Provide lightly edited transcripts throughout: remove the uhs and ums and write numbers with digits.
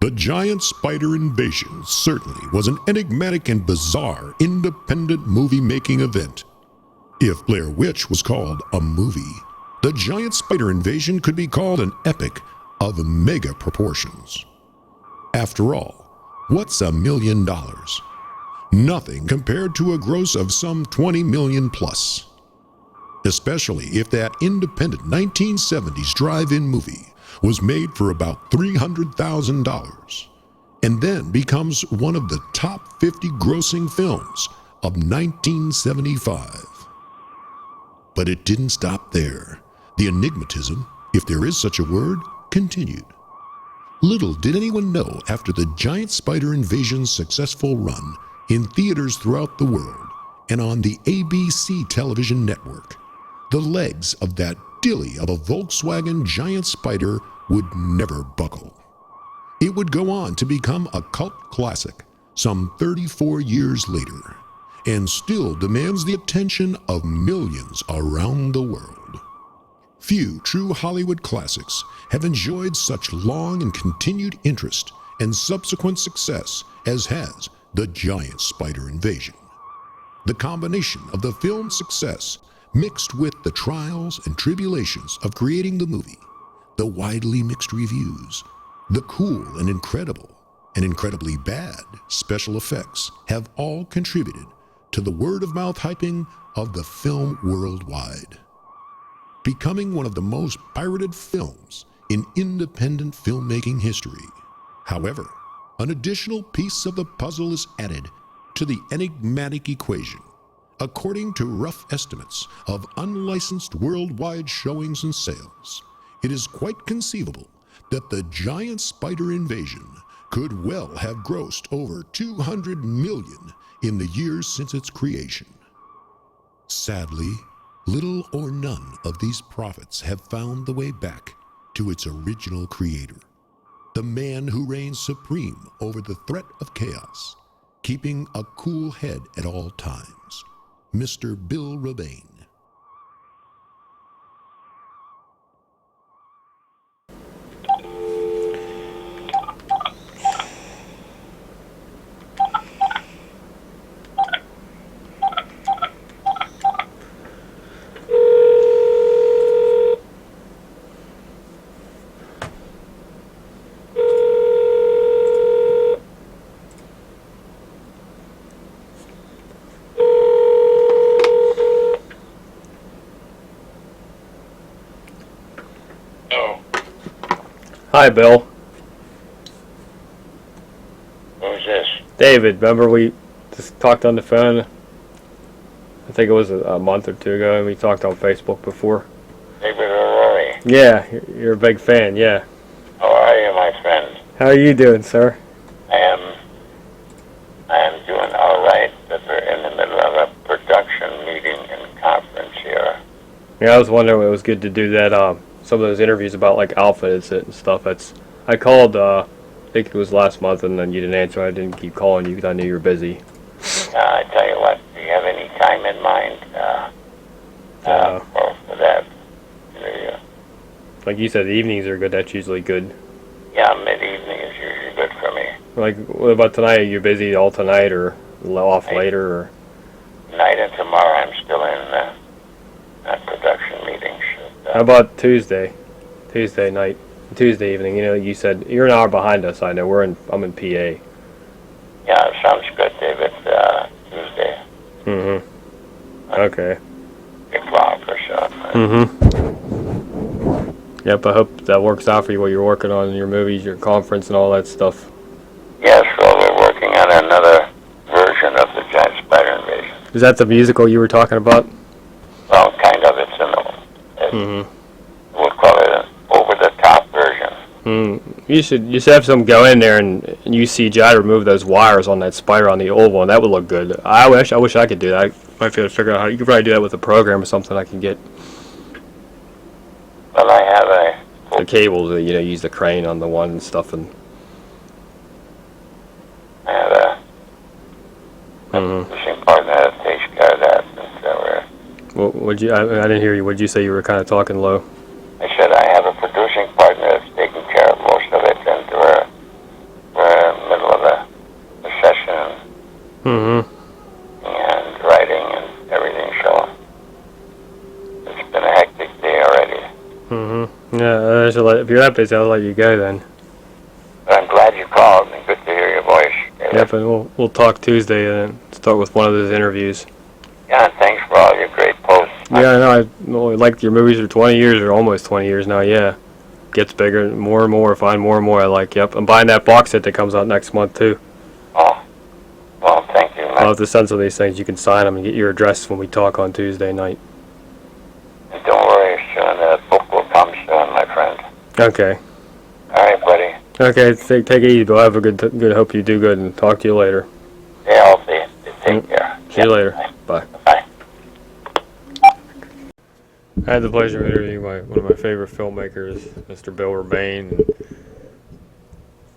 The giant spider invasion certainly was an enigmatic and bizarre independent movie-making event. If Blair Witch was called a movie, the giant spider invasion could be called an epic of mega proportions. After all, what's $1 million? Nothing compared to a gross of some 20 million plus. Especially if that independent 1970s drive-in movie was made for about $300,000 and then becomes one of the top 50 grossing films of 1975. But it didn't stop there. The enigmatism, if there is such a word, continued. Little did anyone know, after the giant spider invasion's successful run in theaters throughout the world and on the ABC television network, the legs of that dilly of a Volkswagen giant spider would never buckle. It would go on to become a cult classic some 34 years later, and still demands the attention of millions around the world. Few true Hollywood classics have enjoyed such long and continued interest and subsequent success as has the giant spider invasion. The combination of the film's success mixed with the trials and tribulations of creating the movie, the widely mixed reviews, the cool and incredibly bad special effects have all contributed to the word-of-mouth hyping of the film worldwide, becoming one of the most pirated films in independent filmmaking history. However, an additional piece of the puzzle is added to the enigmatic equation. According to rough estimates of unlicensed worldwide showings and sales, it is quite conceivable that the giant spider invasion could well have grossed over 200 million in the years since its creation. Sadly, little or none of these profits have found the way back to its original creator, the man who reigns supreme over the threat of chaos, keeping a cool head at all times, Mr. Bill Rebane. Hi, Bill. Who's this? David, remember we just talked on the phone? I think it was a month or two ago, and we talked on Facebook before. David O'Rourke. Yeah, you're a big fan, yeah. How are you, my friend? How are you doing, sir? I am doing all right, but we're in the middle of a production meeting and conference here. Yeah, I was wondering, it was good to do that, some of those interviews about like Alpha and stuff. I called, I think it was last month, and then you didn't answer. I didn't keep calling you because I knew you were busy. I tell you what, do you have any time in mind for that interview? Like you said, the evenings are good. That's usually good. Yeah, mid-evening is usually good for me. Like, what about tonight? Are you busy all tonight or off later? Or? Tonight and tomorrow I'm still in production meetings. How about Tuesday night, Tuesday evening? You know, you said you're an hour behind us. I know I'm in PA. Yeah, sounds good, David. Tuesday. Okay. 8 o'clock or so. Yep. I hope that works out for you. What you're working on in your movies, your conference, and all that stuff. Yes, well, we're working on another version of the giant spider invasion. Is that the musical you were talking about? Well, kind of. It's we'll call it an over-the-top version. You should have some go in there and use CGI to remove those wires on that spider on the old one. That would look good. I wish I could do that. I might be able to figure out how. You could probably do that with a program or something I can get. Well, I have the cables. Use the crane on the one and stuff, and I have a fishing partner that takes care of that. Well, I didn't hear you. Would you say you were kind of talking low? I said I have a producing partner that's taking care of most of it, and and writing and everything, so it's been a hectic day already. Yeah, if you're that busy, I'll let you go then. But I'm glad you called, and good to hear your voice, David. Yep, and we'll talk Tuesday and start with one of those interviews. Yeah, and thanks for all your great posts. Yeah, I know. I only liked your movies for 20 years, or almost 20 years now. Yeah, gets bigger, more and more. Find more and more. I like. Yep, I'm buying that box set that comes out next month too. Oh, well, thank you, man. I'll have to send some of these things. You can sign them and get your address when we talk on Tuesday night. And don't worry, soon the book will come soon, my friend. Okay. All right, buddy. Okay. Take it easy, Bill. Have a good. Hope you do good, and talk to you later. Stay healthy. Take care. See you later. Bye. Bye. I had the pleasure of interviewing one of my favorite filmmakers, Mr. Bill Rebane,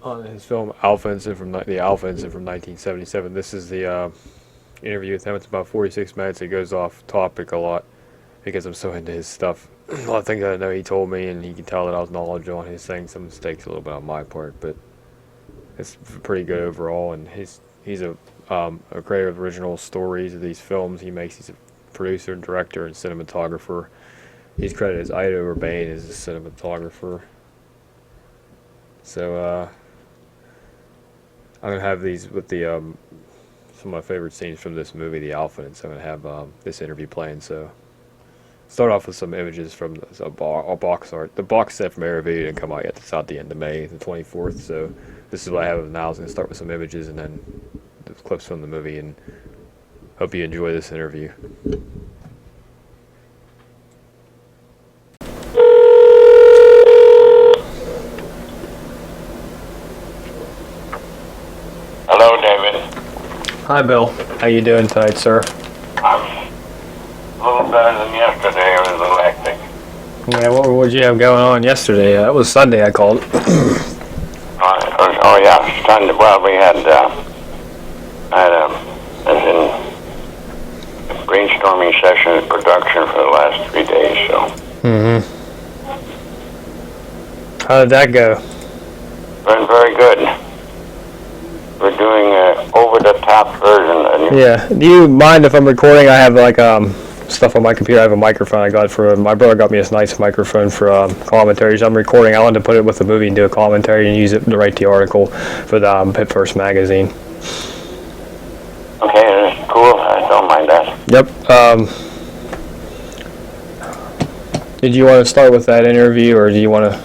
on his film Alpha Incident from 1977. This is the interview with him. It's about 46 minutes. It goes off topic a lot because I'm so into his stuff. A lot of things I know he told me, and he can tell that I was knowledgeable on his thing. Some mistakes a little bit on my part, but it's pretty good overall. And he's a creator of original stories of these films he makes. He's a producer, director, and cinematographer. He's credited as Bill Rebane as a cinematographer. So I'm gonna have these with the some of my favorite scenes from this movie, The Alpha, and so I'm gonna have this interview playing. So start off with some images from a box art. The box set from Air didn't come out yet. It's out the end of May, the 24th. So this is what I have now. I was gonna start with some images and then the clips from the movie, and hope you enjoy this interview. Hello, David. Hi, Bill. How you doing tonight, sir? I'm a little better than yesterday. It was a little hectic. Yeah, what did you have going on yesterday? That was Sunday. I called. Oh yeah, Sunday. Well, we had a brainstorming session in production for the last 3 days. So. How did that go? Been very good. We're doing an over-the-top version. Yeah. Do you mind if I'm recording? I have like stuff on my computer. I have a microphone I got for my brother. Got me this nice microphone for commentaries. I'm recording. I wanted to put it with the movie and do a commentary and use it to write the article for the Pit First magazine. Okay, that's cool. I don't mind that. Yep. Did you want to start with that interview, or do you want to?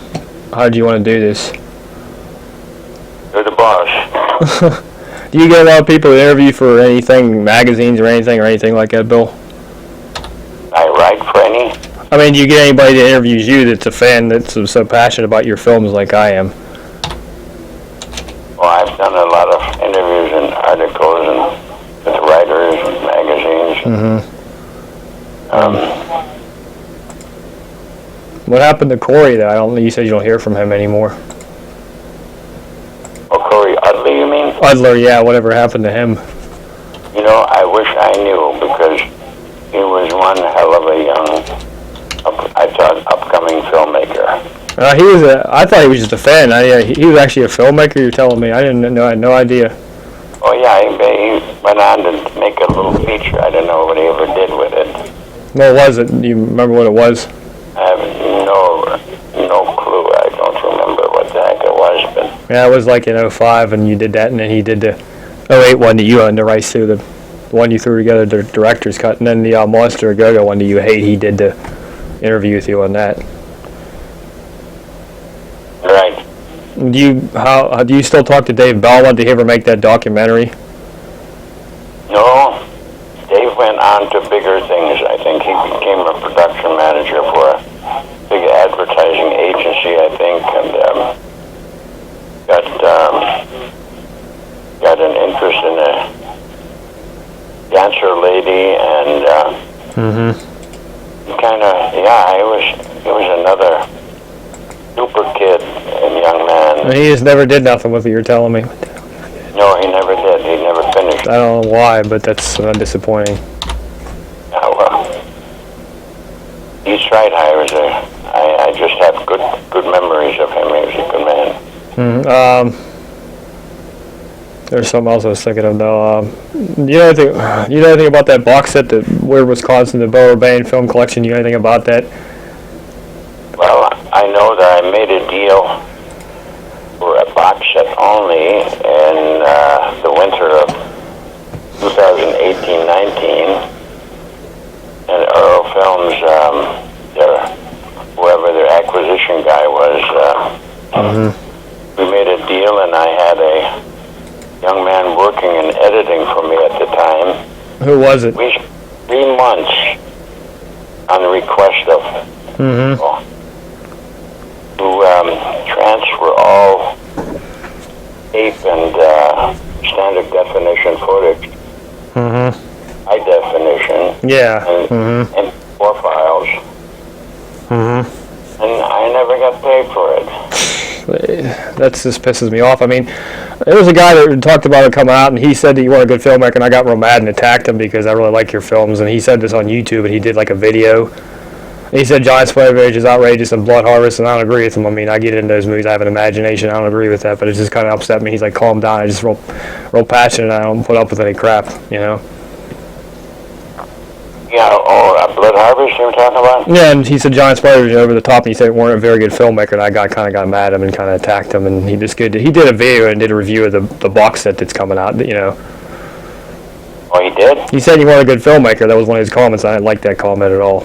How do you want to do this? You're the boss. Do you get a lot of people to interview for anything, magazines or anything like that, Bill? I write for any? I mean, do you get anybody that interviews you that's a fan that's so passionate about your films like I am? Well, I've done a lot of interviews and articles and with writers and magazines. What happened to Corey, though? I don't. You said you don't hear from him anymore. Oh, Corey Udley, you mean? Udler, yeah. Whatever happened to him? You know, I wish I knew, because he was one hell of a young, I thought, upcoming filmmaker. I thought he was just a fan. He was actually a filmmaker. You're telling me? I didn't know. I had no idea. Oh yeah, he went on to make a little feature. I don't know what he ever did with it. What was it? Do you remember what it was? I have no clue. I don't remember what the heck it was, but Yeah, it was like in 05, and you did that, and then he did the 08 one that you owned the rights to, the one you threw together, the director's cut, and then the Monster Go-Go one that you hate, he did the interview with you on that. right. Do you still talk to Dave Bellwood? Did he ever make that documentary? No, Dave went on to bigger things. I think he became a production manager for a big advertising agency, I think, and got an interest in a dancer lady, and kind of, yeah, he was another super kid and young man. He just never did nothing with it, you're telling me. No, he never did. He never finished. I don't know why, but that's disappointing. Well, he's right. I just have good memories of him. He was a good man. There's something else I was thinking of now. You know anything about that box set, the Weird Wisconsin, the Bill Rebane film collection? You know anything about that? Well, I know that I made a deal for a box set only in the winter of 2018-19, and Earl Films, whoever their acquisition guy was, we made a deal, and I had a young man working and editing for me at the time. Who was it? We 3 months on the request of people to transfer all tape and standard definition footage, high definition, and 4 files, and I never got paid for it. That just pisses me off. I mean, there was a guy that talked about it coming out, and he said that you weren't a good filmmaker, and I got real mad and attacked him because I really like your films, and he said this on YouTube, and he did like a video. He said Giant Spider Age is outrageous and Blood Harvest, and I don't agree with him. I mean, I get into those movies, I have an imagination, I don't agree with that, but it just kind of upset me. He's like, calm down, I just real passionate, I don't put up with any crap, you know? Yeah, Blood Harvest you were talking about? Yeah, and he said Giant Spider Age over the top, and he said you weren't a very good filmmaker, and I kind of got mad at him and kind of attacked him, and he did a video and did a review of the box set that's coming out, you know? Oh, he did? He said you weren't a good filmmaker. That was one of his comments. I didn't like that comment at all.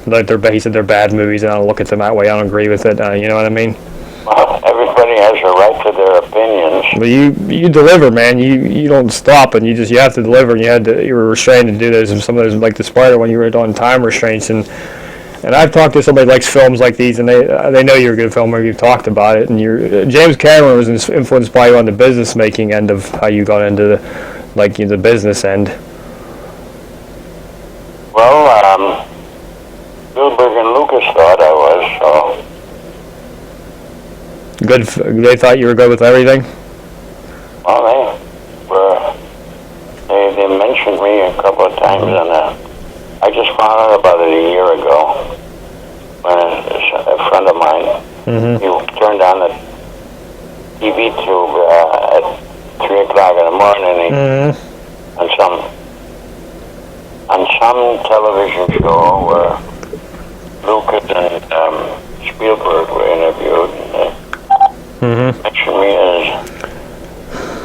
Like he said they're bad movies, and I don't look at them that way. I don't agree with it. You know what I mean? Well, everybody has a right to their opinions. But you deliver, man. You don't stop, and you have to deliver. And you were restrained to do those. And some of those, like the Spider, when you were on time restraints. And I've talked to somebody who likes films like these, and they know you're a good filmmaker. You've talked about it, and James Cameron was influenced by you on the business making end of how you got into the business end. Well, Spielberg and Lucas thought I was, so... Good. They thought you were good with everything? Well, they mentioned me a couple of times, and I just found out about it a year ago when a friend of mine, he turned on the TV tube at 3 o'clock in the morning, on some television show where Lucas and Spielberg were interviewed, and they mentioned me as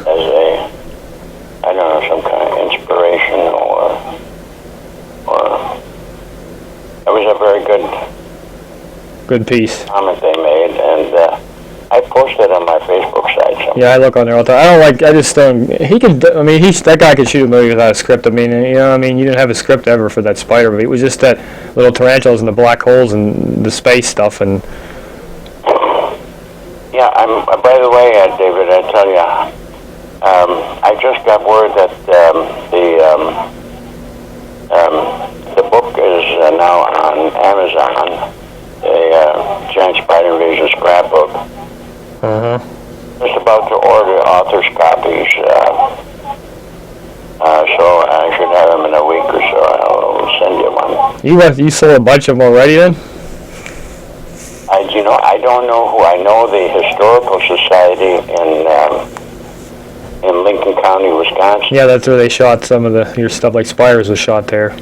a, I don't know, some kind of inspiration, or it was a very good piece comment they made, and I posted on my Facebook site somewhere. Yeah, I look on there all the time. That guy could shoot a movie without a script. I mean, you know what I mean? You didn't have a script ever for that Spider movie. It was just that little tarantulas and the black holes and the space stuff. And yeah, by the way, David, I tell you, I just got word that the book is now on Amazon, the Giant Spider Invasion scrapbook. Just about to order author's copies, so I should have them in a week or so. I'll send you one. You sold a bunch of them already then? I don't know who. I know the Historical Society in Lincoln County, Wisconsin. Yeah, that's where they shot some of your stuff, like Spires was shot there.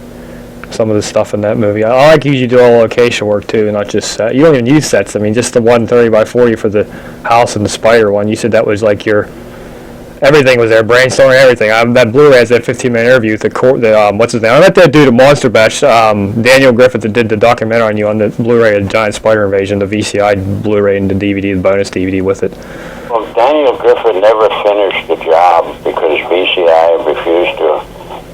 Some of the stuff in that movie. I like you do all location work too, not just set. You don't even use sets. I mean, just the 130x40 for the house and the Spider one. You said that was like everything was there, brainstorming everything. That Blu-ray has that 15-minute interview with what's his name? I met that dude at Monster Bash, Daniel Griffith, that did the documentary on you on the Blu-ray of Giant Spider Invasion, the VCI Blu-ray and the DVD, the bonus DVD with it. Well, Daniel Griffith never finished the job because VCI refused to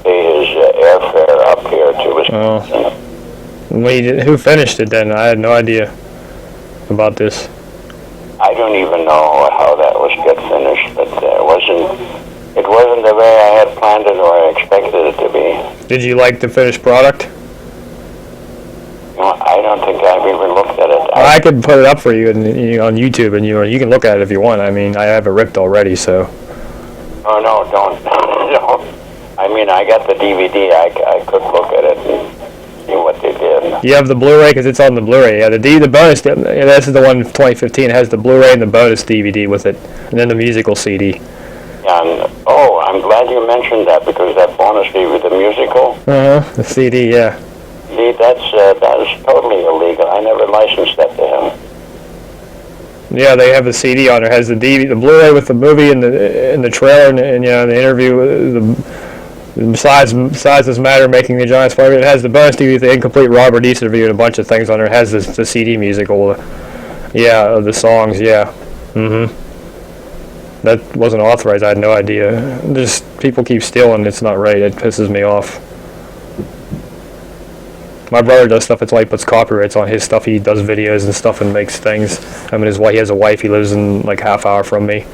pay his airfare up here to Wisconsin. Who finished it then? I had no idea about this. I don't even know how that was get finished, but it wasn't the way I had planned it or I expected it to be. Did you like the finished product? No, I don't think I've even looked at it. I could put it up for you on YouTube, and you can look at it if you want. I mean, I have it ripped already, so. Oh no, don't. I mean, I got the DVD. I could look at it and see what they did. You have the Blu-ray because it's on the Blu-ray. Yeah, the bonus. This is the one from 2015. It has the Blu-ray and the bonus DVD with it, and then the musical CD. And, oh, I'm glad you mentioned that, because that bonus DVD, the musical, The CD, yeah. see, that is totally illegal. I never licensed that to him. Yeah, they have the CD on it. It has the DVD, the Blu-ray with the movie and the trailer and you know, the interview. Besides this matter making the Giants play, it has the bonus DVD, the incomplete Robert East interview, and a bunch of things on there. It has the CD musical, yeah, of the songs, yeah. That wasn't authorized. I had no idea. Just people keep stealing. It's not right. It pisses me off. My brother does stuff. It's like puts copyrights on his stuff. He does videos and stuff and makes things. I mean, he has a wife. He lives in like half hour from me.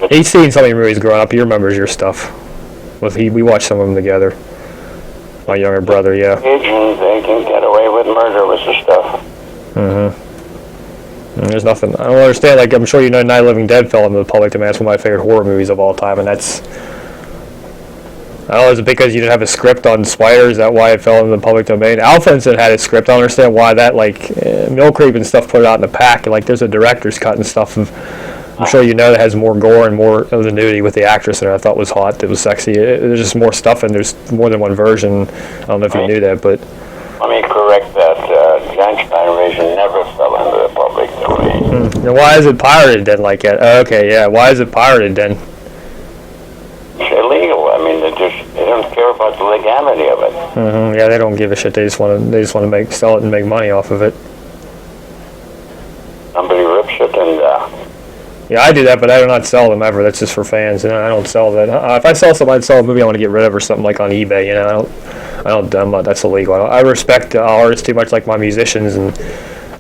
He's seen some of your movies growing up. He remembers your stuff. We watched some of them together. My younger brother, yeah. They can get away with murder with the stuff. And there's nothing. I don't understand. Like, I'm sure you know, Night of the Living Dead fell into the public domain. That's one of my favorite horror movies of all time, and that's. I don't know, is it because you didn't have a script on Spider? Is that why it fell into the public domain? Alphenson had a script. I don't understand why that, like, Mill Creep and stuff put it out in the pack. Like, there's a director's cut and stuff. I'm sure you know that has more gore and more of the nudity with the actress in it. I thought was hot. It was sexy. There's just more stuff, and there's more than one version. I don't know if you knew that, but. Let me correct that. Giant Spider Invasion never fell into the public domain. Then why is it pirated then like that? Oh, okay, yeah. Why is it pirated then? It's illegal. I mean, they don't care about the legality of it. Yeah, they don't give a shit. They just want to sell it and make money off of it. Somebody rips it and. Yeah, I do that, but I do not sell them ever. That's just for fans, and I don't sell that. If I sell something, I'd sell a movie I want to get rid of or something like on eBay. You know, that's illegal. I respect artists too much, like my musicians, and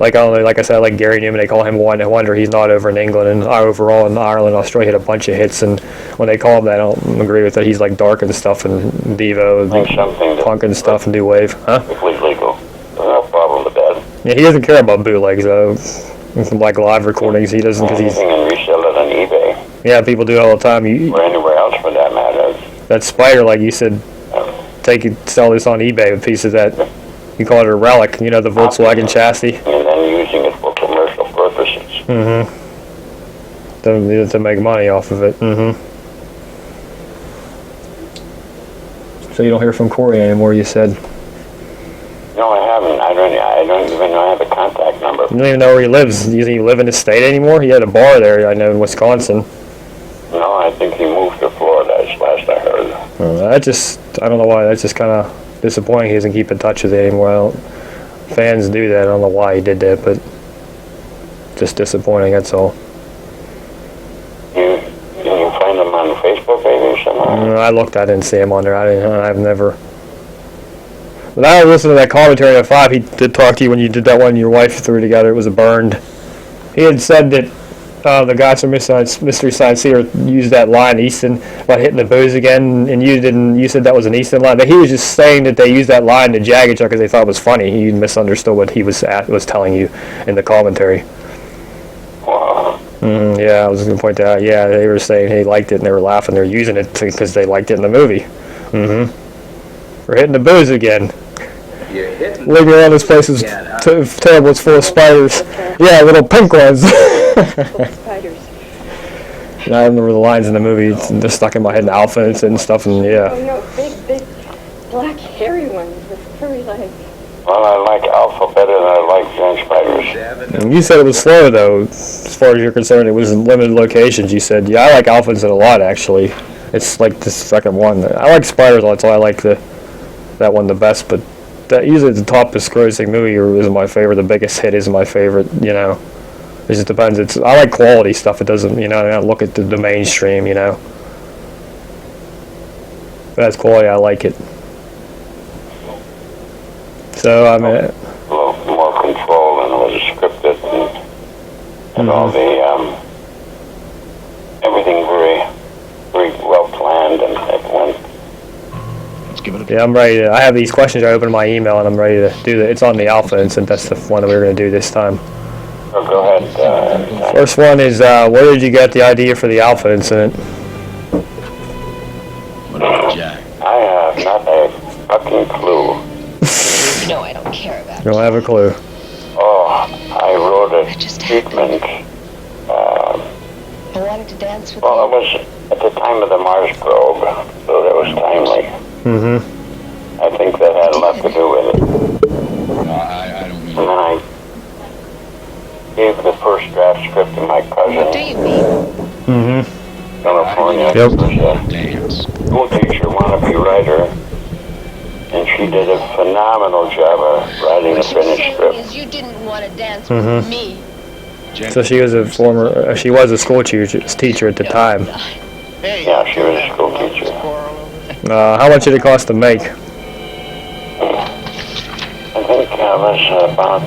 like I don't know, like I said, I like Gary Newman. They call him one wonder. He's not over in England, and overall in Ireland, Australia, hit a bunch of hits. And when they call him that, I don't agree with it. He's like dark and stuff, and Devo, and punk and stuff, and new wave, huh? Legal. No problem with that. Yeah, he doesn't care about bootlegs though. Like live recordings, he doesn't because he's. And resell it on eBay. Yeah, people do it all the time. Or anywhere else for that matter. That Spider, like you said, sell this on eBay, a piece of that. You call it a relic, you know, the Volkswagen chassis. And then using it for commercial purposes. To make money off of it. So you don't hear from Corey anymore, you said? No, I haven't. I don't even know I have a contact number. You don't even know where he lives. Does he live in the state anymore? He had a bar there, I know, in Wisconsin. No, I think he moved to Florida, as last I heard. I don't know why. That's just kind of disappointing. He doesn't keep in touch with it anymore. Fans do that. I don't know why he did that, but just disappointing, that's all. Can you find him on Facebook maybe somewhere? I looked. I didn't see him on there. I've never. But I listened to that commentary at 5. He did talk to you when you did that one your wife threw together. It was a burned. He had said that the guys from Mystery Science Theater used that line, Easton, about hitting the booze again, and you didn't. You said that was an Easton line. But he was just saying that they used that line to jag each other because they thought it was funny. He misunderstood what he was telling you in the commentary. Wow. Yeah, I was going to point that out. Yeah, they were saying he liked it, and they were laughing. They were using it because they liked it in the movie. We're hitting the booze again. Living around this place is terrible. It's full of spiders. Yeah, little pink ones. Spiders. I remember the lines in the movie. They're stuck in my head, and Alpha and stuff, and yeah. Oh no, big black hairy ones with furry legs. Well, I like Alpha better than I like giant spiders. And you said it was slow, though. As far as you're concerned, it was in limited locations. You said, yeah, I like Alphas a lot, actually. It's like the second one. I like spiders a lot, so I like that one the best, but that usually the top grossing movie is my favorite. The biggest hit is my favorite. You know, it just depends. I like quality stuff. It doesn't, you know. I don't look at the mainstream. You know, but as quality, I like it. So I mean, a little more control, and it was scripted, and all the everything very well planned, and it went. Yeah, I'm ready to. I have these questions I opened my email, and I'm ready to do that. It's on the Alpha, and that's the one that we're going to do this time. Oh, go ahead. First one is, where did you get the idea for the Alpha incident? I have not a fucking clue. No, I don't care about You don't have a clue. Oh, I wrote a treatment. I wanted to dance with Well, you. it was at the time of the Mars probe, so that was timely. I think that had a lot to do with it. No, I don't mean. And then I gave the first draft script to my What do cousin, you mean? California. Yep. Who was a Dance. school teacher, wannabe writer, and she did a phenomenal job of writing the What you're finished saying script. is you didn't want to dance with me. So she was a former, she was a school teacher at the time. Yeah, she was a school teacher. How much did it cost to make? I think it was about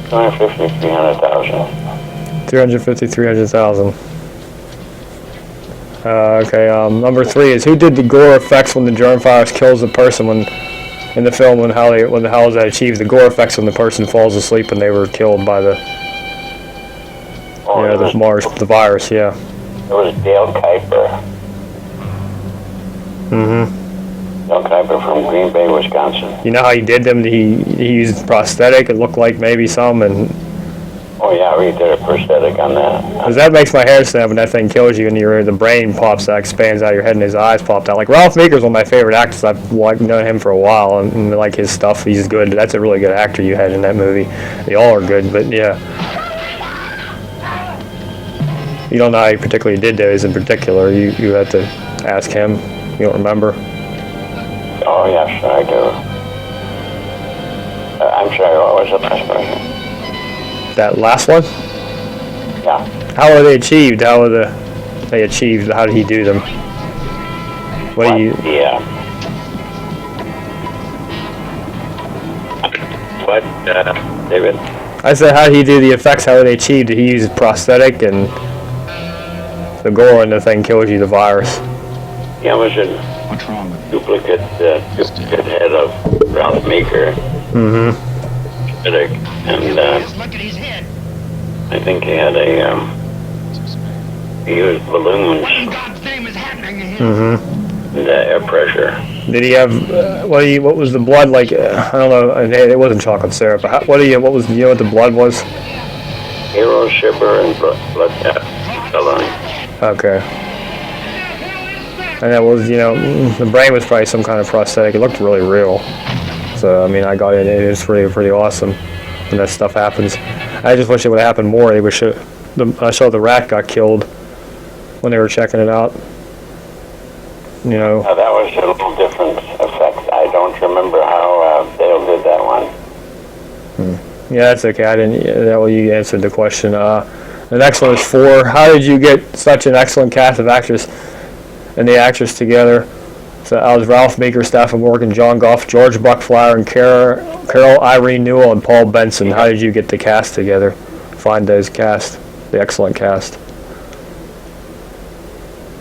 250, 300,000. 350, 300,000. Okay, number 3 is who did the gore effects when the germ virus kills the person when in the film when how is that achieved? The gore effects when the person falls asleep and they were killed by the the virus, yeah. It was Dale Kuiper. Dale Kuiper from Green Bay, Wisconsin. You know how he did them? He used prosthetic. It looked like maybe some, and Oh yeah, we did a prosthetic on that. because that makes my hair stand when that thing kills you and the brain pops out, expands out of your head and his eyes popped out. Like Ralph Meeker's one of my favorite actors. I've known him for a while and like his stuff. He's good. That's a really good actor you had in that movie. They all are good, but yeah. You don't know how he particularly did those in particular. You had to ask him. You don't remember? Oh yes, I do. I'm sorry, what was the last question? That last one? Yeah. How were they achieved? How were they achieved? How did he do them? What do you? Yeah. What, David? I said, how did he do the effects? How were they achieved? Did he use prosthetic and the gore and the thing kills you, the virus? Yeah, it was a What's wrong with you? duplicate head of Ralph Meeker. And Look at his head. I think he had he used balloons What in God's name is happening to him? and air pressure. Did he have what was the blood like? I don't know. It wasn't chocolate syrup. But what was you know what the blood was? Hero shipper and blood coloring. Okay. And that was the brain was probably some kind of prosthetic. It looked really real. So I mean, I got it. It was pretty awesome when that stuff happens. I just wish it would have happened more. I saw the rat got killed when they were checking it out. Now, that was a little different effect. I don't remember how Dale did that one. Yeah, that's okay. I didn't. You answered the question. The next one is 4. How did you get such an excellent cast of actors and the actors together? So I was Ralph Meeker, Stafford Morgan, John Goff, George Buckflower, and Carol Irene Newell, and Paul Benson. How did you get the cast together? Find those cast, the excellent cast.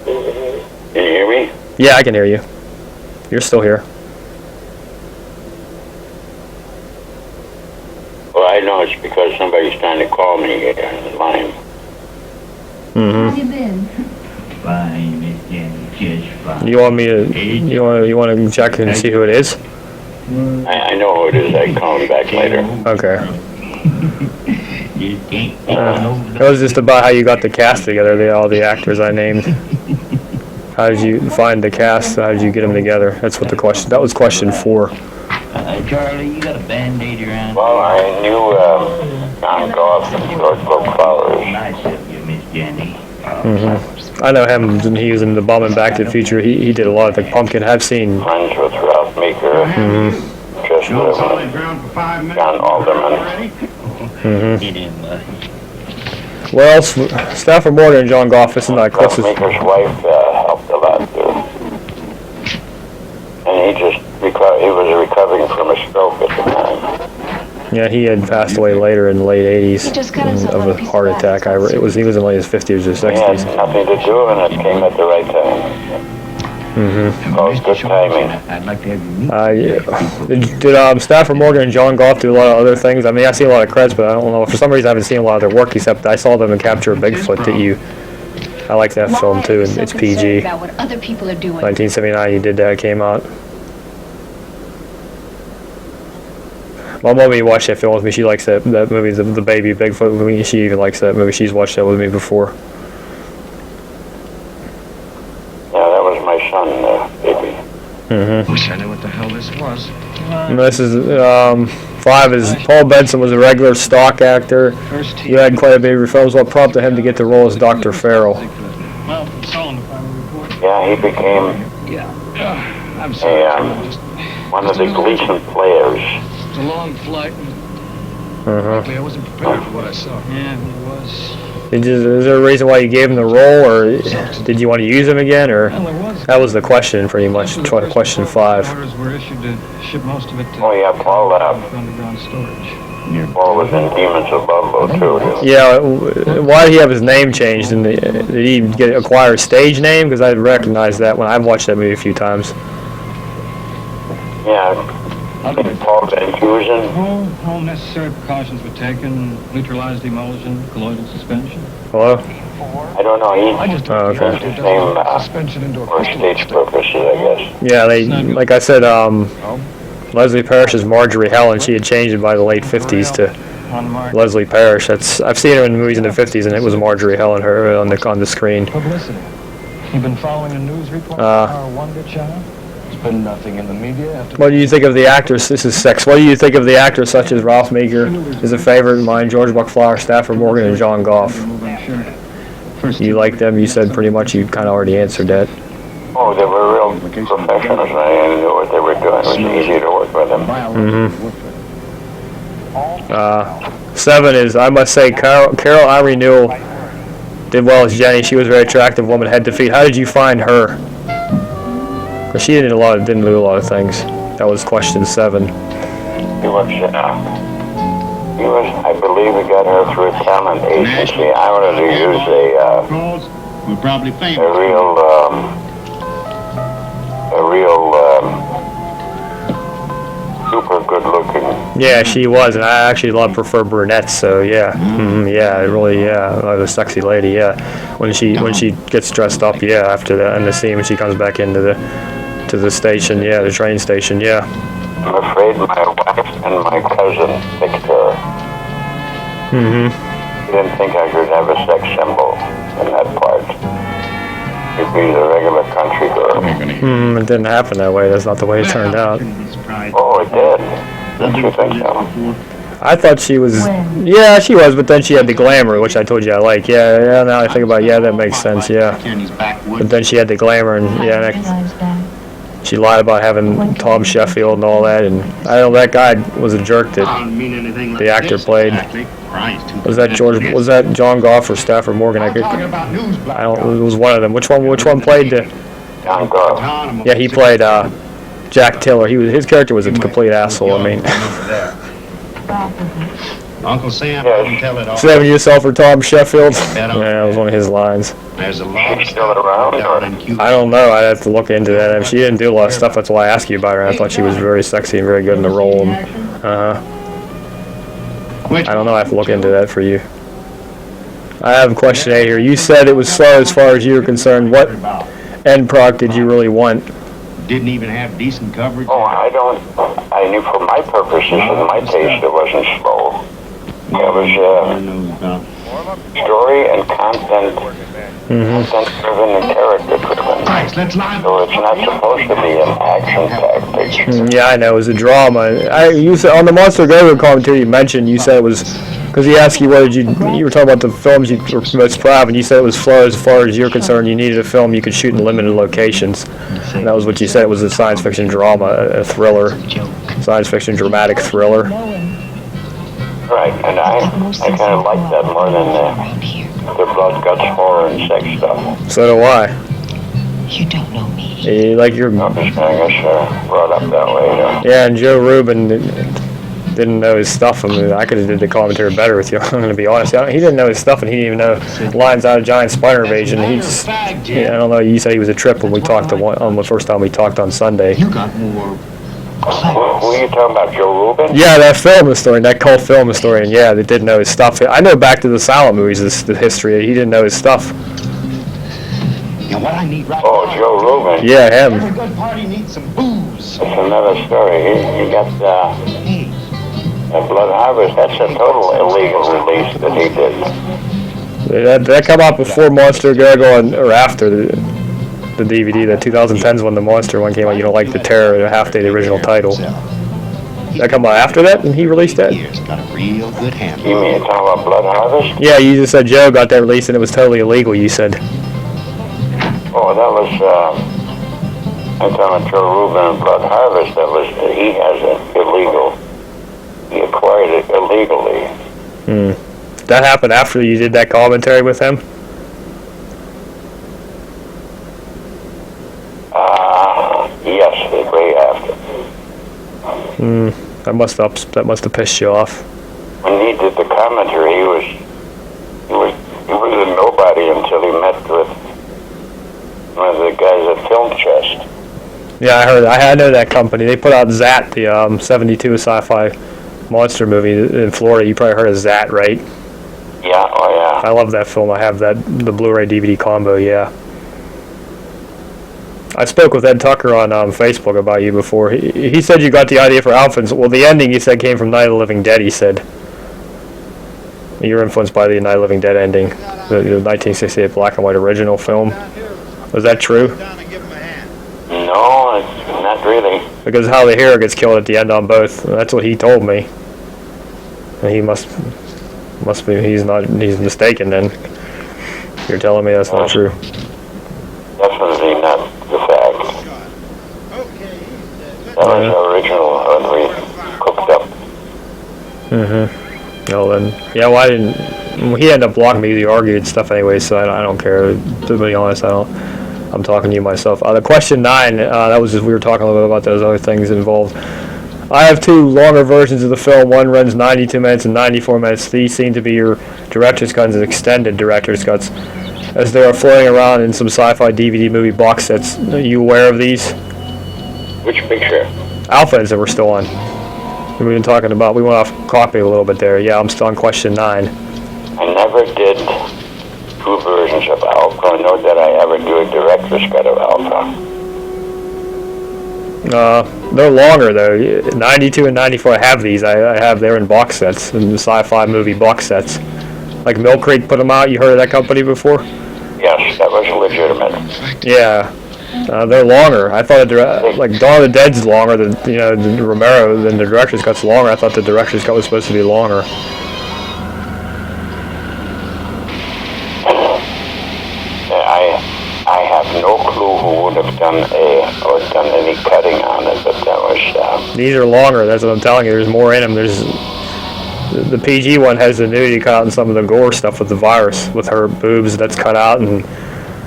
Can you hear me? Yeah, I can hear you. You're still here. Well, I know it's because somebody's trying to call me on the line. How you been? Fine, Miss Jenny, just fine. You want me to? You want to check and see who it is? I know who it is. I can call him back later. Okay. Just can't get over It was just about how you got the cast together. All the actors I named. How did you find the cast? How did you get them together? That's what the question. That was question 4. Charlie, you got a band-aid around? Well, I knew John Goff and George Buckflower. Nice of you, Miss Jenny. I know him. He was in the Bomb and Back to the Future. He did a lot of the Pumpkin. I've seen. Friends with Ralph Meeker. Just John Alderman. Get in, buddy. What else? Stafford Morgan and John Goff. This is my Ralph closest. Meeker's wife helped a lot too. And he was recovering from a stroke at the time. Yeah, he had passed away later in the late He 80s just cut himself of on a a piece of heart glass. attack. He was in like his 50s or He had 60s. nothing to do and it came at the right time. Oh, good timing. I'd like to have you meet. Did Stafford Morgan and John Goff do a lot of other things? I mean, I see a lot of credits, but I don't know. For some reason, I haven't seen a lot of their work, except I saw them in Capture a Bigfoot I like that film, too, and it's PG. About what other people are doing. 1979, you did that, it came out. My mommy watched that film with me. She likes that movie, the Baby Bigfoot movie. She even likes that movie. She's watched that with me before. my son, baby. Wish I knew what the hell this was. And this is 5 is Paul Benson was a regular stock actor. You had quite a bit of your films. What prompted him to get the role as Dr. Farrell? Well, Solon, the final report. Yeah, he became I'm sorry. one of the Gleason players. It's a long flight. Frankly, I wasn't prepared for what I saw. Yeah, it was. Is there a reason why you gave him the role, or did you want to use him again, or Well, there was. that was the question pretty much? Question 5. Orders were issued to ship most of it to Oh yeah, Paul underground storage. Paul was in Demons Above though too. Yeah, why did he have his name changed? And did he acquire a stage name? Because I recognized that when I've watched that movie a few times. Yeah, Paul Van Heusen. All necessary precautions were taken. Neutralized emulsion, colloidal suspension. Hello? I don't know, he Oh, okay. changed his name Suspension into a for stage purposes, I guess. Yeah, they like I said, Leslie Parrish's Marjorie Helen. She had changed it by the late 50s to on the mark. Leslie Parrish. I've seen her in movies in the 50s, and it was Marjorie Helen her on the screen. Publicity. You've been following the news report our Wonder Child? There's been nothing in the media after. What do you think of the actors? This is sex. What do you think of the actors such as Ralph Meeker is a favorite of mine, George Buckflower, Stafford Morgan, and John Goff? You like them? You said pretty much you kind of already answered that. Oh, they were real professionals, and I knew what they were doing. It was easy to work with them. 7 is, I must say, Carol Irene Newell did well as Jenny. She was a very attractive woman, head to feet. How did you find her? Because she didn't do a lot of things. That was question 7. He was, I believe he got her through a talent agency. I wanted to use We're probably famous. a real super good looking. Yeah, she was, and I actually prefer brunettes. So yeah, yeah, really, yeah, like a sexy lady. Yeah, when she gets dressed up, yeah, after that in the scene when she comes back into the station, yeah, the train station, yeah. I'm afraid my wife and my cousin picked her. He didn't think I could have a sex symbol in that part. She'd be the regular country girl. It didn't happen that way. That's not the way it turned out. Oh, it did. Didn't you think so? I thought she was, yeah, she was, but then she had the glamour, which I told you I like. Yeah, now I think about it, yeah, that makes sense, yeah. But then she had the glamour, and yeah, she lied about having Tom Sheffield and all that, and I know that guy was a jerk that the actor played. Was that John Goff or Stafford Morgan? It was one of them. Which one played the? John Goff. Yeah, he played Jack Tiller. His character was a complete asshole. I mean, Uncle Sam didn't tell it all. saving yourself for Tom Sheffield. Yeah, that was one of his lines. There's a lot She's still around, or? I don't know. I'd have to look into that. I mean, she didn't do a lot of stuff. That's why I asked you about her. I thought she was very sexy and very good in the role. I don't know. I have to look into that for you. I have question 8 here. You said it was slow as far as you were concerned. What end product did you really want? Didn't even have decent coverage. Oh, I knew for my purposes and my taste it wasn't slow. It was story and content, content-driven and character-driven. So it's not supposed to be an action-packed picture. Yeah, I know. It was a drama. You said on the Monster Go commentary you mentioned, you said it was, because he asked you you were talking about the films you were most proud of, and you said it was slow as far as you're concerned. You needed a film you could shoot in limited locations. And that was what you said. It was a science fiction drama, a thriller, science fiction dramatic thriller. Right, and I kind of like that more than the blood, guts, horror, and sex stuff. So do I. You don't know me. Like your I'm just, I guess, brought up that way. yeah, and Joe Rubin didn't know his stuff. I mean, I could have did the commentary better with you. I'm going to be honest. He didn't know his stuff, and he didn't even know lines out of Giant Spider Invasion. He just, I don't know. You said he was a trip when we talked on the first time we talked on Sunday. You got more. Who are you talking about, Joe Rubin? Yeah, that film historian, that cult film historian. Yeah, they didn't know his stuff. I know back to the silent movies, the history. He didn't know his stuff. And what I need right Oh, Joe Rubin. Yeah, him. Every good party needs some booze. That's another story. He got Blood Harvest. That's a total illegal release that he did. That come out before Monster Go or after. the DVD. The 2010's when the Monster one came out. You don't like the Terror, half day the original title. That come out after that, and he released that. Got a real good handle. You mean you're talking about Blood Harvest? Yeah, you just said Joe got that released and it was totally illegal. You said. Oh, that was. I'm talking about Joe Rubin and Blood Harvest. That was. He has it illegal. He acquired it illegally. That happened after you did that commentary with him. Yes, way after. That must have pissed you off. When he did the commentary, he was a nobody until he met with one of the guys at Film Chest. Yeah, I heard. I know that company. They put out Zat, the '72 sci-fi monster movie in Florida. You probably heard of Zat, right? Yeah. Oh yeah. I love that film. I have the Blu-ray DVD combo. Yeah. I spoke with Ed Tucker on Facebook about you before. He said you got the idea for Alphins. Well, the ending he said came from Night of the Living Dead. He said you're influenced by the Night of the Living Dead ending, the 1968 black and white original film. Was that true? No, not really. Because how the hero gets killed at the end on both. That's what he told me. And he must be. He's mistaken then. You're telling me that's not true. Definitely not the fact. That was the original when we cooked up. Well then, yeah. Well, I didn't. He ended up blocking me. He argued and stuff anyway, so I don't care. To be honest, I'm talking to you myself. The question 9. That was just we were talking a little bit about those other things involved. I have 2 longer versions of the film. One runs 92 minutes and 94 minutes. These seem to be your director's cuts and extended director's cuts, as they are floating around in some sci-fi DVD movie box sets. Are you aware of these? Which picture? Alphas that we're still on. We've been talking about. We went off copy a little bit there. Yeah, I'm still on question 9. I never did 2 versions of Alpha, nor did I ever do a director's cut of Alpha. They're longer though. 92 and 94. I have these. I have. They're in box sets, in the sci-fi movie box sets. Like Mill Creek put them out. You heard of that company before? Yes, that was legitimate. Yeah, they're longer. I thought like Dawn of the Dead's longer than than Romero. Than the director's cut's longer. I thought the director's cut was supposed to be longer. I have no clue who would have done any cutting on it, but that was. These are longer. That's what I'm telling you. There's more in them. There's the PG one has the nudity cut out and some of the gore stuff with the virus, with her boobs that's cut out, and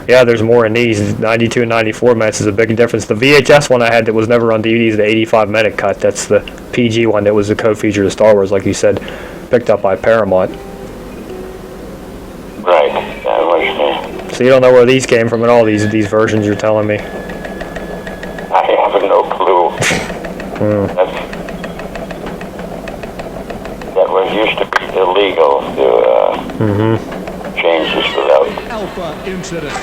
yeah, there's more in these. 92 and 94 minutes is a big difference. The VHS one I had that was never on DVD is the 85-minute cut. That's the PG one that was the co-feature of Star Wars, like you said, picked up by Paramount. Right. That was. So you don't know where these came from at all, these versions you're telling me? I have no clue. That was used to be illegal to change this without. Alpha incident.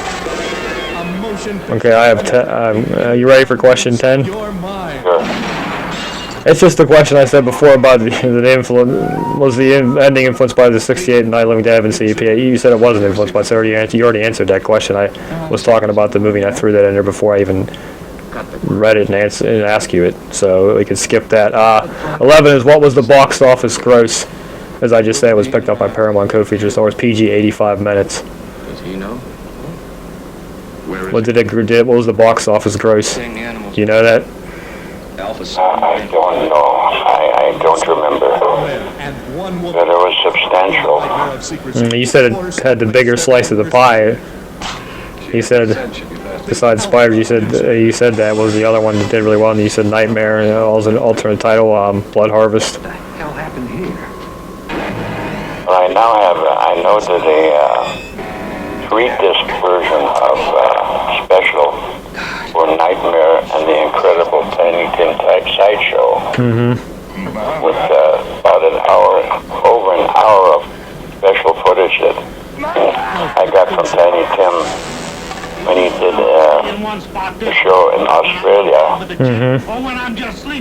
A motion. Okay, I have 10. You ready for question 10? Your mind. Sure. It's just the question I said before about the ending influenced by the 68 Night of the Living Dead and CEPA. You said it wasn't influenced by it, so you already answered that question. I was talking about the movie and I threw that in there before I even read it and asked you it, so we could skip that. 11 is what was the box office gross? As I just said, it was picked up by Paramount co-feature Star Wars, PG, 85 minutes. Does he know? Where is what was the box office gross? Do you know that? I don't know. I don't remember. But it was substantial. You said it had the bigger slice of the pie. He said, besides Spiders, you said that was the other one that did really well, and you said Nightmare, also an alternate title, Blood Harvest. What the hell happened here? Well, I know that a 3-disc version of special for Nightmare and the Incredible Tiny Tin Type Sideshow. With about over an hour of special footage that I got from Tiny Tim when he did the show in Australia.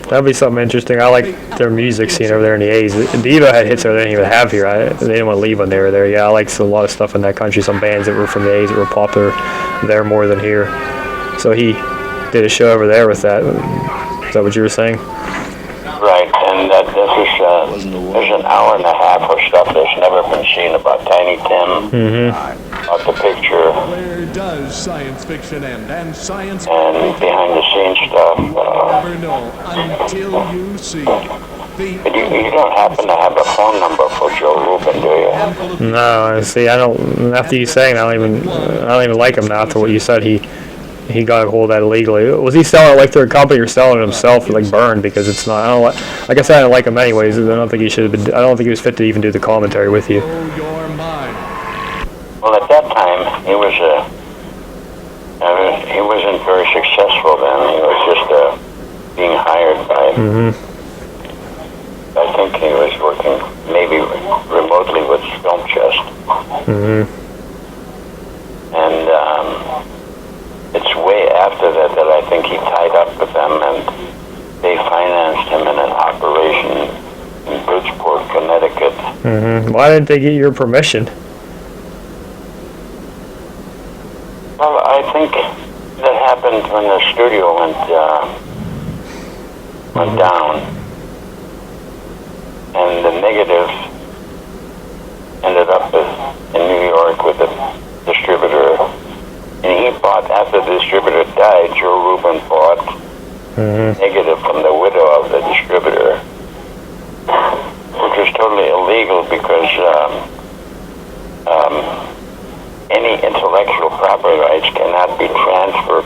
That'd be something interesting. I like their music scene over there in the 80s. Devo had hits that they didn't even have here. They didn't want to leave when they were there. Yeah, I like a lot of stuff in that country. Some bands that were from the 80s that were popular there more than here. So he did a show over there with that. Is that what you were saying? Right, and that this is there's an hour and a half of stuff that's never been seen about Tiny Tim, about the picture, Where does science fiction end? And science and behind the scenes stuff. never know until you see. But you don't happen to have a phone number for Joe Rubin, do you? No, see, I don't. After you saying, I don't even like him now. After what you said, he got a hold of that illegally. Was he selling it like through a company or selling it himself, like burned? Because it's not. I don't like I said, I don't like him anyways. I don't think he should have been. I don't think he was fit to even do the commentary with you. Your mind. Well, at that time, he wasn't very successful then. He was just being hired by. I think he was working maybe remotely with Film Chest. And it's way after that I think he tied up with them, and they financed him in an operation in Bridgeport, Connecticut. Why didn't they get your permission? Well, I think that happened when the studio went down. And the negatives ended up in New York with a distributor. And he bought, after the distributor died, Joe Rubin bought negative from the widow of the distributor, which was totally illegal because any intellectual property rights cannot be transferred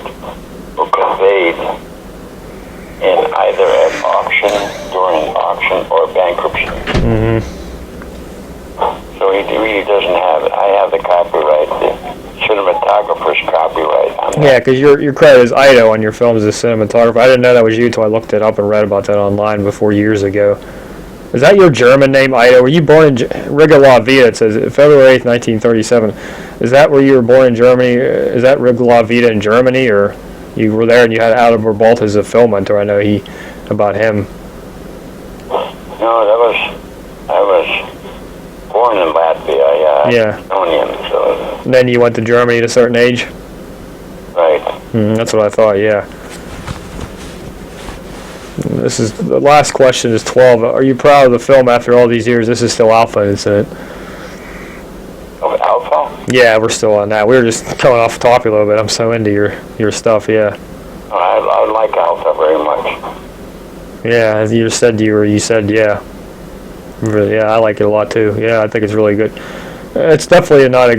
or conveyed in either an auction, during auction, or bankruptcy. So he really doesn't have it. I have the copyright, the cinematographer's copyright on that. Yeah, because your credit is Ido on your films as a cinematographer. I didn't know that was you until I looked it up and read about that online before years ago. Is that your German name, Ido? Were you born in Riga La Vida? It says February 8th, 1937. Is that where you were born in Germany? Is that Riga La Vida in Germany, or you were there and you had Albert Bolt as a film mentor? I know about him. No, I was born in Latvia. Yeah. Estonian, so. And then you went to Germany at a certain age? Right. That's what I thought, yeah. This is the last question is 12. Are you proud of the film after all these years? This is still Alpha, isn't it? Of Alpha? Yeah, we're still on that. We were just coming off topic a little bit. I'm so into your stuff, yeah. I like Alpha very much. Yeah, you said yeah. Really, yeah, I like it a lot too. Yeah, I think it's really good. It's definitely not a.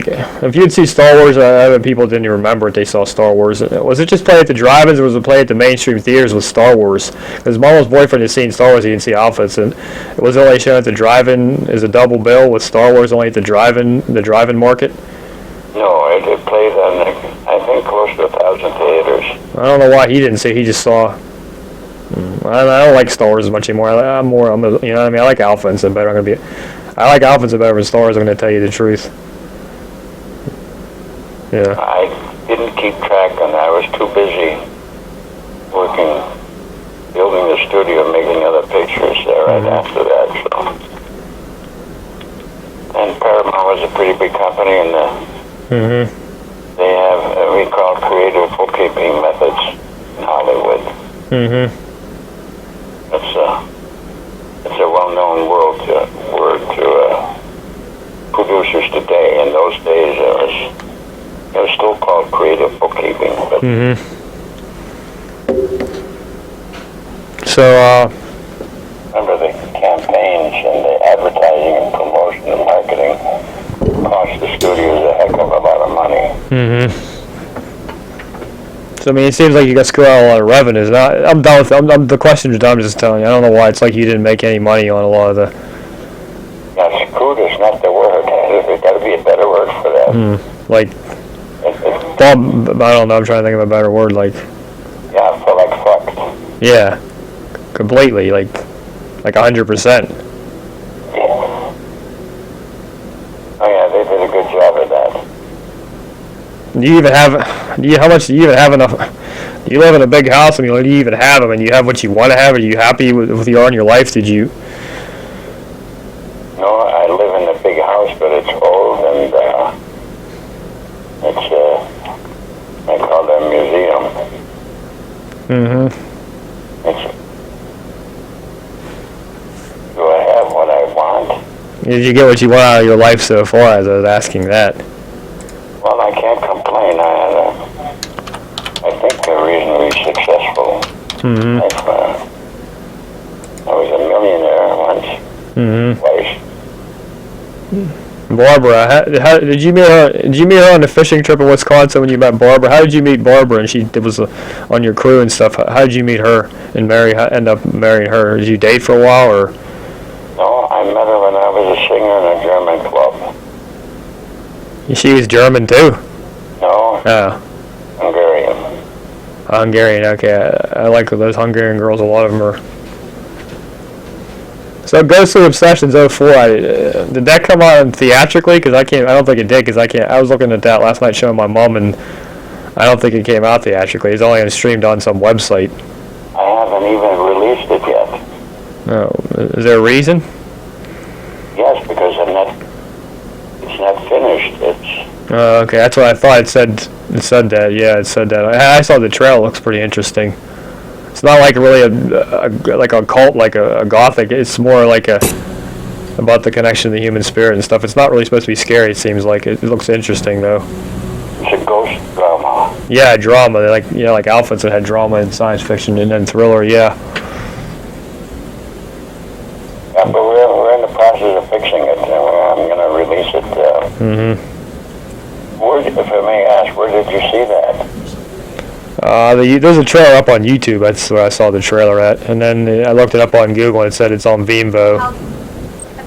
If you'd see Star Wars, I bet people didn't even remember if they saw Star Wars. Was it just played at the drive-ins, or was it played at the mainstream theaters with Star Wars? Because Mama's boyfriend has seen Star Wars, he didn't see Alphas, and was it only shown at the drive-in as a double bill with Star Wars only at the drive-in market? No, it played on, I think, close to 1,000 theaters. I don't know why he didn't see. He just saw. I don't like Star Wars as much anymore. I'm you know what I mean? I like Alpha and better. I like Alpha and better than Star Wars. I'm going to tell you the truth. Yeah. I didn't keep track on that. I was too busy working, building the studio, making other pictures there right after that. So. And Paramount was a pretty big company, and they have what we call creative bookkeeping methods in Hollywood. It's a well-known word to producers today. In those days, it was still called creative bookkeeping. But So, remember, the campaigns and the advertising and promotion and marketing cost the studios a heck of a lot of money. So, I mean, it seems like you got screwed out a lot of revenues. I'm done with the questions. I'm just telling you. I don't know why it's like you didn't make any money on a lot of the. Now, screwed is not the word. There's got to be a better word for that. Like, well, I don't know. I'm trying to think of a better word. Like. Yeah, for like fucked. Yeah, completely. Like 100%. Yeah. Oh yeah, they did a good job of that. How much do you even have enough? You live in a big house. I mean, do you even have them? And you have what you want to have? Are you happy with you are in your life? Did you? No, I live in a big house, but it's old and it's I call that a museum. Do I have what I want? Did you get what you want out of your life so far, as I was asking that? Well, I can't complain. I think I'm reasonably successful. I was a millionaire once. Twice. Barbara, how did you meet her? Did you meet her on the fishing trip in Wisconsin when you met Barbara? How did you meet Barbara? And she was on your crew and stuff. How did you meet her and end up marrying her? Did you date for a while, or? No, I met her when I was a singer in a German club. She was German too. No. Oh. Hungarian. Hungarian. Okay, I like those Hungarian girls. A lot of them are. So Ghostly Obsessions '04, did that come out theatrically? Because I don't think it did, because I was looking at that last night showing my mom, and I don't think it came out theatrically. It's only streamed on some website. I haven't even released it yet. Oh, is there a reason? Yes, because it's not finished. Okay, that's what I thought. It said that. Yeah, it said that. I saw the trailer. It looks pretty interesting. It's not like really like a cult, like a gothic. It's more like about the connection to the human spirit and stuff. It's not really supposed to be scary. It seems like it looks interesting though. It's a ghost drama. Yeah, drama. Like like Alphonse had drama and science fiction, and then thriller. Yeah. Yeah, but we're in the process of fixing it. I'm going to release it. If I may ask, where did you see that? There's a trailer up on YouTube. That's where I saw the trailer at, and then I looked it up on Google and it said it's on Vimeo.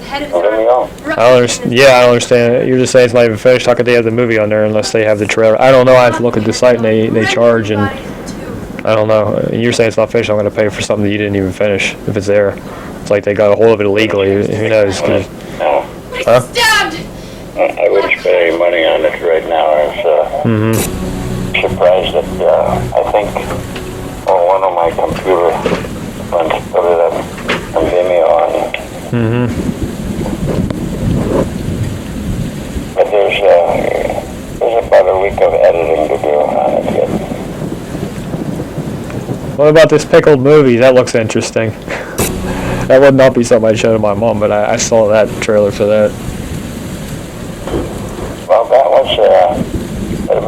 Vimeo? I don't understand. You're just saying it's not even finished. How could they have the movie on there unless they have the trailer? I don't know. I have to look at the site, and they charge, and I don't know. You're saying it's not finished. I'm going to pay for something that you didn't even finish if it's there. It's like they got a hold of it illegally. Who knows? No. Huh? I wouldn't spend any money on it right now. I was surprised that I think one of my computer friends put it up on Vimeo on. But there's about a week of editing to do on it yet. What about this pickled movie? That looks interesting. That would not be something I'd show to my mom, but I saw that trailer for that. Well, that was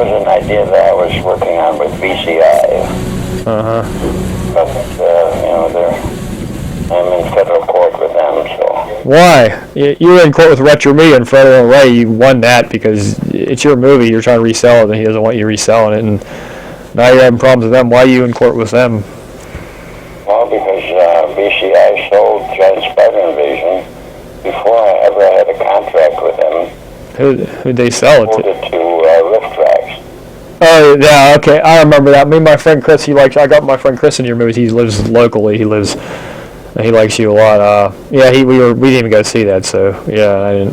an idea that I was working on with VCI. But I'm in federal court with them, so. Why? You were in court with Retro Me and Fredo and Ray. You won that because it's your movie. You're trying to resell it, and he doesn't want you reselling it. And now you're having problems with them. Why are you in court with them? Well, because VCI sold Giant Spider Invasion before I ever had a contract with them. Who'd they sell it to? Sold it to Riff Tracks. Oh, yeah, okay. I remember that. Me and my friend Chris, I got my friend Chris in your movies. He lives locally. He likes you a lot. Yeah, we didn't even go see that, so, yeah, they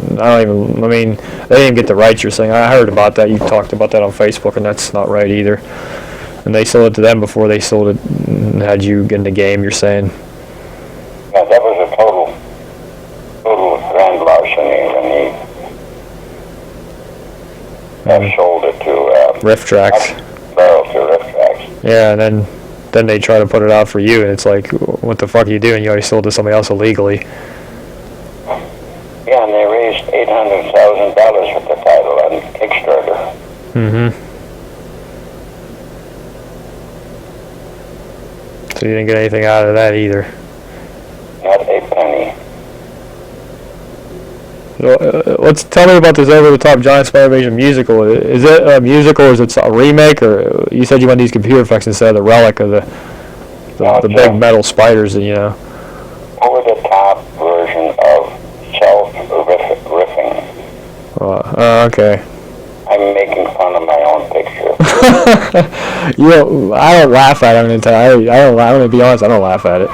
didn't even get the rights you're saying. I heard about that. You talked about that on Facebook, and that's not right either. And they sold it to them before they sold it and had you in the game, you're saying? Yeah, that was a total grand larceny when he sold it to Riff Tracks. Barrel to Riff Tracks. Yeah, and then they try to put it out for you, and it's like, what the fuck are you doing? You already sold it to somebody else illegally. Yeah, and they raised $800,000 with the title on Kickstarter. So you didn't get anything out of that either. Not a penny. So, tell me about this over-the-top Giant Spider Invasion musical. Is it a musical, or is it a remake, or you said you want these computer effects instead of the relic of the big metal spiders, Over-the-top version of self-riffing. Okay. I'm making fun of my own picture. I don't laugh at it. I'm gonna be honest. I don't laugh at it.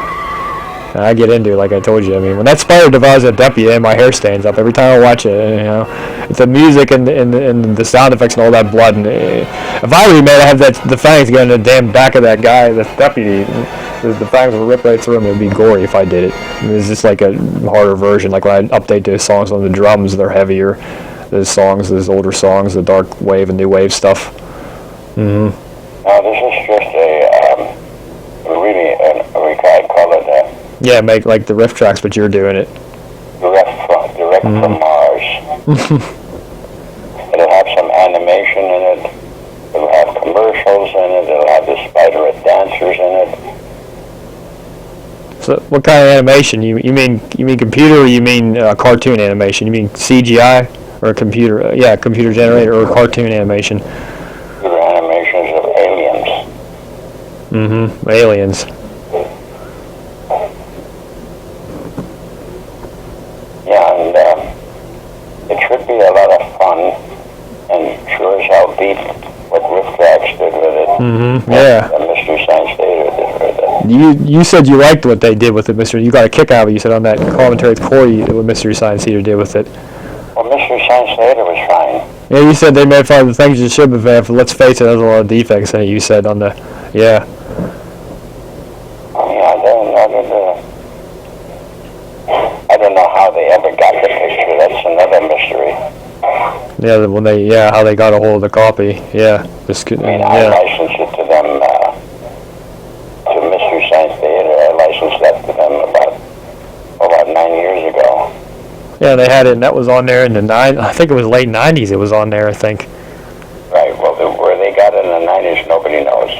I get into it, like I told you. I mean, when that spider devours a deputy, my hair stands up every time I watch it. It's the music and the sound effects and all that blood. And if I remade, I have the fangs going in the damn back of that guy, the deputy. The fangs would rip right through him. It would be gory if I did it. It's just like a harder version. Like when I update those songs on the drums, they're heavier. Those older songs, the dark wave and new wave stuff. Now, this is just a Yeah, make like the riff tracks, but you're doing it. Direct from Mars. It'll have some animation in it. It'll have commercials in it. It'll have the spider dancers in it. So, what kind of animation? You mean computer, or you mean cartoon animation? You mean CGI or computer? Yeah, computer generated or cartoon animation. Computer animations of aliens. Mm-hmm. Aliens. Yeah, and it should be a lot of fun, and sure as hell beat what Riff Tracks did with it. Mm-hmm. Yeah. And Mystery Science Theater did with it. You said you liked what they did with it, Mystery. You got a kick out of it. You said on that commentary core what Mystery Science Theater did with it. Well, Mystery Science Theater was fine. Yeah, you said they made fun of the things you should have had. Let's face it, there's a lot of defects in it. You said on the, yeah. I don't know how they ever got the picture. That's another mystery. Yeah, how they got a hold of the copy. Yeah, I licensed it to them, to Mystery Science Theater. I licensed that to them about 9 years ago. Yeah, they had it, and that was on there in the I think it was late 90s it was on there, I think. Right, well, where they got it in the 90s, nobody knows.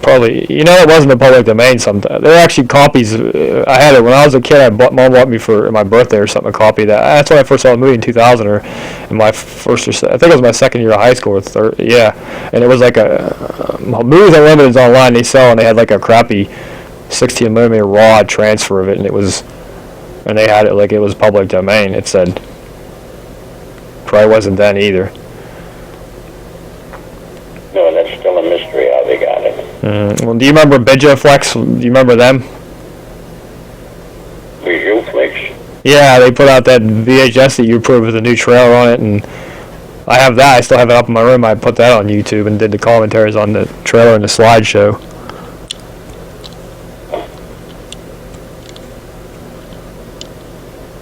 Probably, it wasn't a public domain sometimes. There were actually copies. I had it when I was a kid. Mom bought me for my birthday or something a copy of that. That's when I first saw the movie in 2000, or in my first, I think it was my second year of high school or third. Yeah, and it was like Movies Unlimited is online. They sell, and they had like a crappy 16 millimeter raw transfer of it, and they had it like it was public domain. It said. Probably wasn't then either. No, that's still a mystery how they got it. Well, do you remember Bijaflex? Do you remember them? Bijaflex? Yeah, they put out that VHS that you approved with a new trailer on it, and I have that. I still have it up in my room. I put that on YouTube and did the commentaries on the trailer and the slideshow.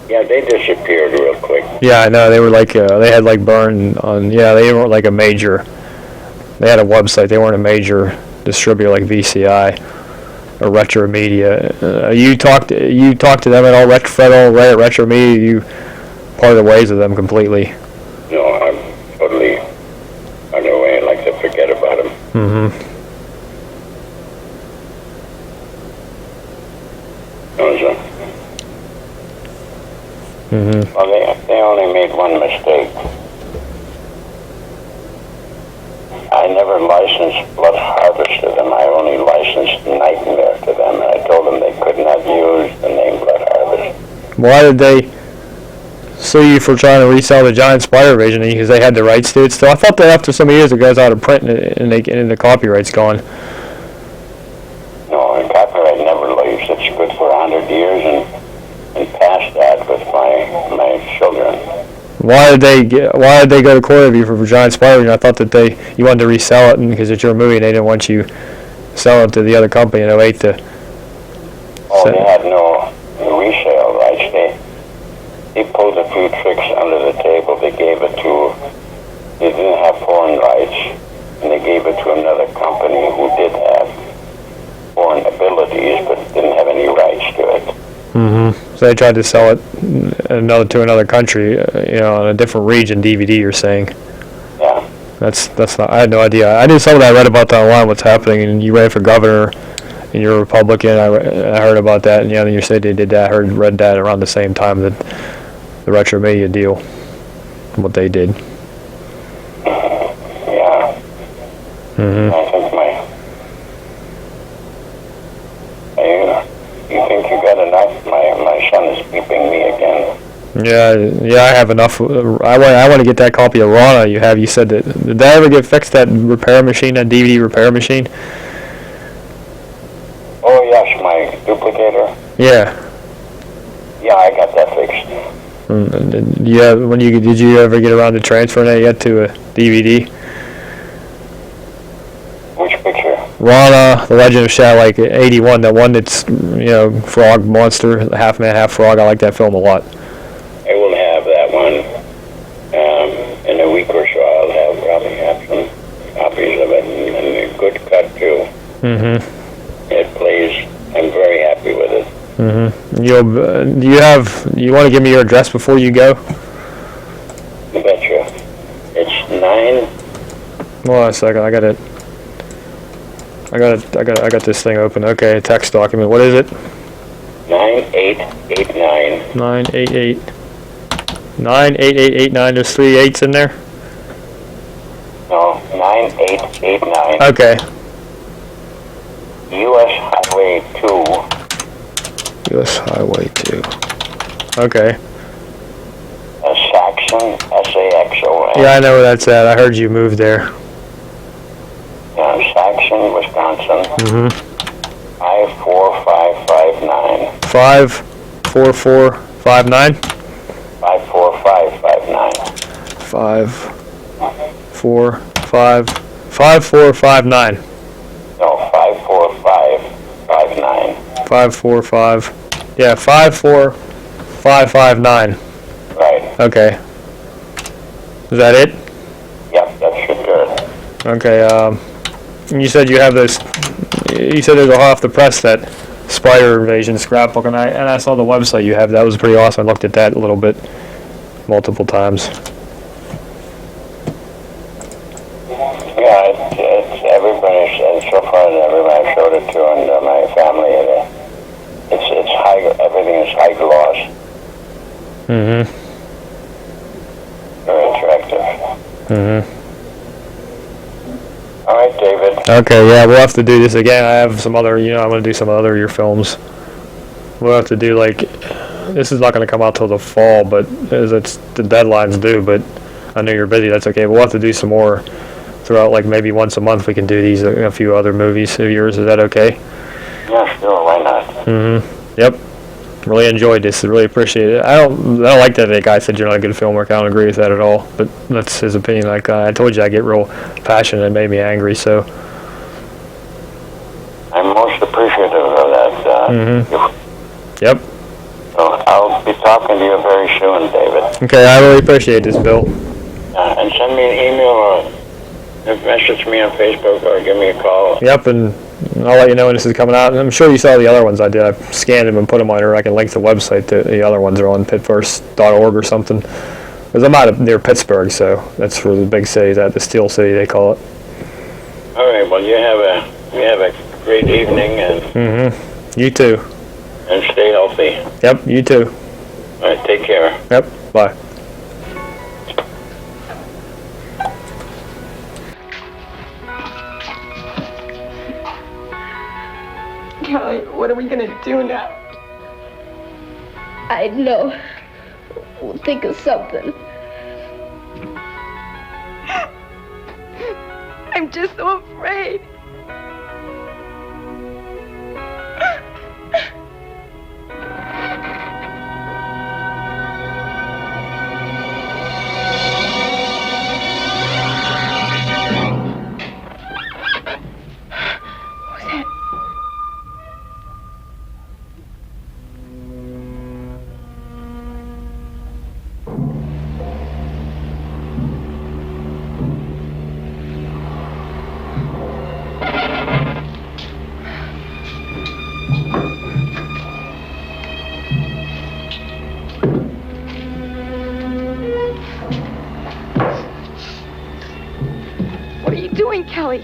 Yeah, they disappeared real quick. Yeah, I know. They were like, they had like burned on, they weren't like a major, they had a website. They weren't a major distributor like VCI or Retro Media. You talked to them at all, Ray at Retro Media? You parted ways with them completely? No, I'm totally on the way. I'd like to forget about them. Mm-hmm. Mm-hmm. Well, they only made one mistake. I never licensed Blood Harvest to them. I only licensed Nightmare to them, and I told them they could not use the name Blood Harvest. Why did they sue you for trying to resell the Giant Spider Vision? Because they had the rights to it still? I thought that after so many years it goes out of print and the copyright's gone. No, the copyright never leaves. It's good for 100 years and past that with my children. Why did they go to court with you for Giant Spider? I thought that you wanted to resell it, and because it's your movie, and they didn't want you selling it to the other company in 08 to. Oh, they had no resale rights. They pulled a few tricks under the table. They didn't have foreign rights, and they gave it to another company who did have foreign abilities, but didn't have any rights to it. Mm-hmm. So they tried to sell it to another country, in a different region. DVD, you're saying? Yeah. That's not. I had no idea. I knew some of that. I read about that online. What's happening? And you ran for governor, and you're a Republican. I heard about that, and you said they did that. I read that around the same time that the Retro Media deal, what they did. Yeah. Mm-hmm. I think you think you got enough? My son is beeping me again. Yeah, I have enough. I want to get that copy of Rana you have. You said that. Did that ever get fixed, that repair machine, that DVD repair machine? Oh, yes, my duplicator. Yeah. Yeah, I got that fixed. Did you ever get around to transferring that yet to a DVD? Which picture? Rana, The Legend of Shadow, like 81, that one that's, frog monster, half man, half frog. I like that film a lot. I will have that one. In a week or so, I'll probably have some copies of it, and a good cut, too. Mm-hmm. It plays You want to give me your address before you go? You betcha. It's 9. Hold on a second. I got this thing open. Okay, text document. What is it? 9889. 98889. There's 3 8s in there. No, 9889. Okay. U.S. Highway 2. U.S. Highway 2. Okay. Saxon, S-A-X-O-N. Yeah, I know where that's at. I heard you moved there. Saxon, Wisconsin. 54559. 54459. 54559. 5459. No, 54559. 545. Yeah, 54559. Right. Okay. Is that it? Yep, that should do it. Okay. And you said you have this. You said there's a hot off the press that Spider Invasion scrapbook, and I saw the website you have. That was pretty awesome. I looked at that a little bit, multiple times. Yeah, it's everybody says so far that everybody I've showed it to, and my family. It's high. Everything is high gloss. Very attractive. All right, David. Okay, yeah, we'll have to do this again. I have some other, I'm going to do some other of your films. We'll have to do, this is not going to come out till the fall, but as it's the deadline's due, but I know you're busy, that's okay. But we'll have to do some more throughout, maybe once a month we can do these, a few other movies of yours. Is that okay? Yeah, sure, why not? Yep. Really enjoyed this. Really appreciate it. I don't like that guy said you're not a good filmmaker. I don't agree with that at all. But that's his opinion. I told you I get real passionate. It made me angry. So. I'm most appreciative of that. Yep. So I'll be talking to you very soon, David. Okay, I really appreciate this, Bill. And send me an email or message me on Facebook or give me a call. Yep, and I'll let you know when this is coming out. And I'm sure you saw the other ones I did. I scanned them and put them on here. I can link the website. The other ones are on pitverse.org or something. Because I'm out of near Pittsburgh, so that's where the big city's at, the Steel City they call it. All right. Well, you have a great evening and. You too. And stay healthy. Yep. You too. All right. Take care. Yep. Bye. Kelly, what are we gonna do now? I know. We'll think of something. I'm just so afraid. What are you doing, Kelly?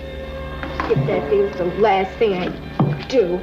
If that thing's the last thing I do.